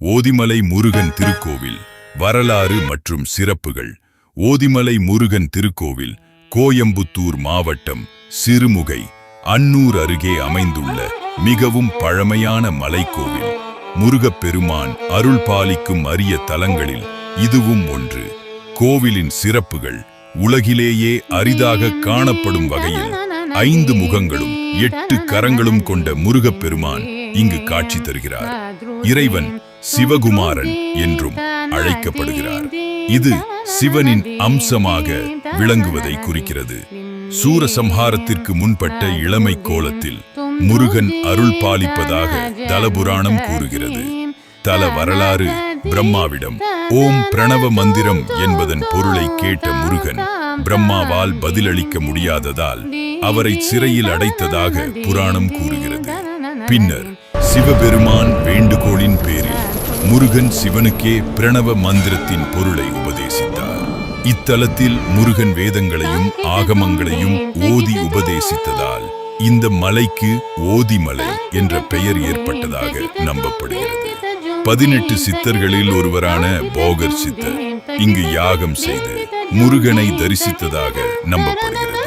ஓதிமலை முருகன் திருக்கோவில் வரலாறு மற்றும் சிறப்புகள். ஓதிமலை முருகன் திருக்கோவில் கோயம்புத்தூர் மாவட்டம் சிறுமுகை அன்னூர் அருகே அமைந்துள்ள மிகவும் பழமையான மலைக்கோவில். முருகப்பெருமான் அருள் பாலிக்கும் அரிய தலங்களில் இதுவும் ஒன்று. கோவிலின் சிறப்புகள்: உலகிலேயே அரிதாக காணப்படும் வகையில் 5 முகங்களும் 8 கரங்களும் கொண்ட முருகப்பெருமான் இங்கு காட்சி தருகிறார். இறைவன் சிவகுமாரன் என்றும் அழைக்கப்படுகிறார். இது சிவனின் அம்சமாக விளங்குவதை குறிக்கிறது. சூரசம்ஹாரத்திற்கு முன்பட்ட இளமை கோலத்தில் முருகன் அருள் பாலிப்பதாக தலபுராணம் கூறுகிறது. தல வரலாறு: பிரம்மாவிடம் ஓம் பிரணவ மந்திரம் என்பதன் பொருளை கேட்ட முருகன் பிரம்மாவால் பதிலளிக்க முடியாததால் அவரை சிறையில் அடைத்ததாக புராணம் கூறுகிறது. பின்னர் சிவபெருமான் வேண்டுகோளின் பேரில் முருகன் சிவனுக்கே பிரணவ மந்திரத்தின் பொருளை உபதேசித்தார். இத்தலத்தில் முருகன் வேதங்களையும் ஆகமங்களையும் ஓதி உபதேசித்ததால் இந்த மலைக்கு ஓதிமலை என்ற பெயர் ஏற்பட்டதாக நம்பப்படுகிறது. 18 சித்தர்களில் ஒருவரான போகர் சித்தர் இங்கு யாகம் செய்து முருகனை தரிசித்ததாக நம்பப்படுகிறது.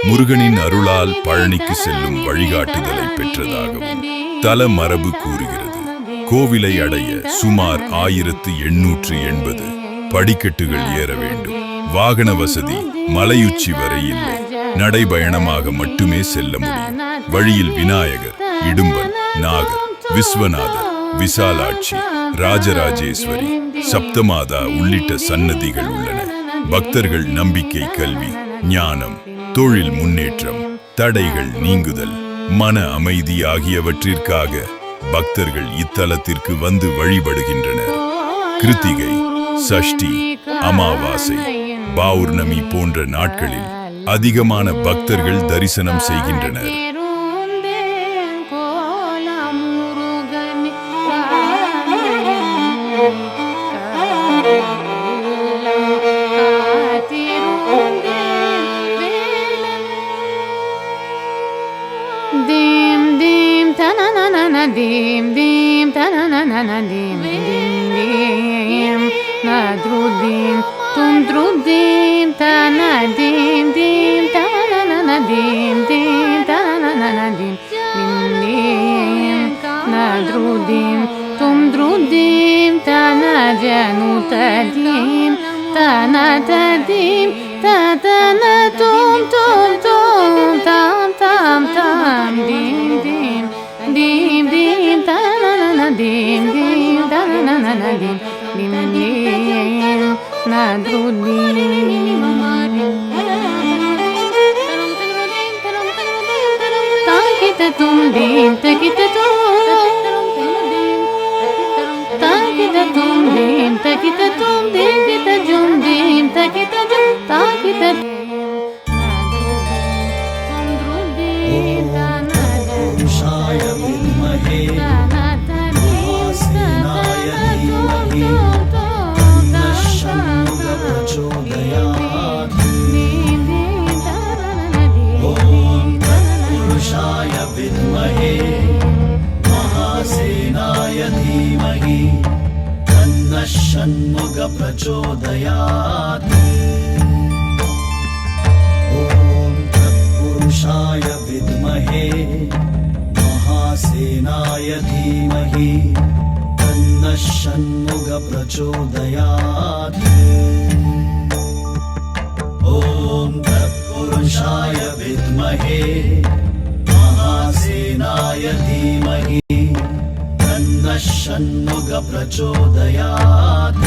முருகனின் அருளால் பழனிக்கு செல்லும் வழிகாட்டுதலை பெற்றதாகவும் தல மரபு கூறுகிறது. கோவிலை அடைய சுமார் 1880 படிக்கட்டுகள் ஏற வேண்டும். வாகன வசதி மலையுச்சி வரை இல்லை. நடைபயணமாக மட்டுமே செல்ல முடியும். வழியில் விநாயகர், இடும்பன், நாகர், விஸ்வநாதர், விசாலாட்சி, ராஜராஜேஸ்வரி, சப்தமாதா உள்ளிட்ட சன்னதிகள் உள்ளன. பக்தர்கள் நம்பிக்கை, கல்வி, ஞானம், தொழில் முன்னேற்றம், தடைகள் நீங்குதல், மன அமைதி ஆகியவற்றிற்காக பக்தர்கள் இத்தலத்திற்கு வந்து வழிபடுகின்றனர். கிருத்திகை, சஷ்டி, அமாவாசை, பௌர்ணமி போன்ற நாட்களில் அதிகமான பக்தர்கள் தரிசனம் செய்கின்றனர். Dim dim tananana dim dim dim nadrudim tum drudim tanadim dim tananana dim dim tananana dim dim nadrudim tum drudim tanajanutadim tanatadim tatana tum tum tum tam tam tam dim dim dim dim tanana dim dim tanana dim dim dim nadrudim takita tum dim takita tum takita tum dim takita tum dim kita jum dim takita jum takita Shanmukha प्रचोदयात्। ॐ तत्पुरुषाय विद्महे महासेनाय धीमहि तन्नः षण्मुख प्रचोदयात्। ॐ तत्पुरुषाय विद्महे महासेनाय धीमहि तन्नः षण्मुख प्रचोदयात्।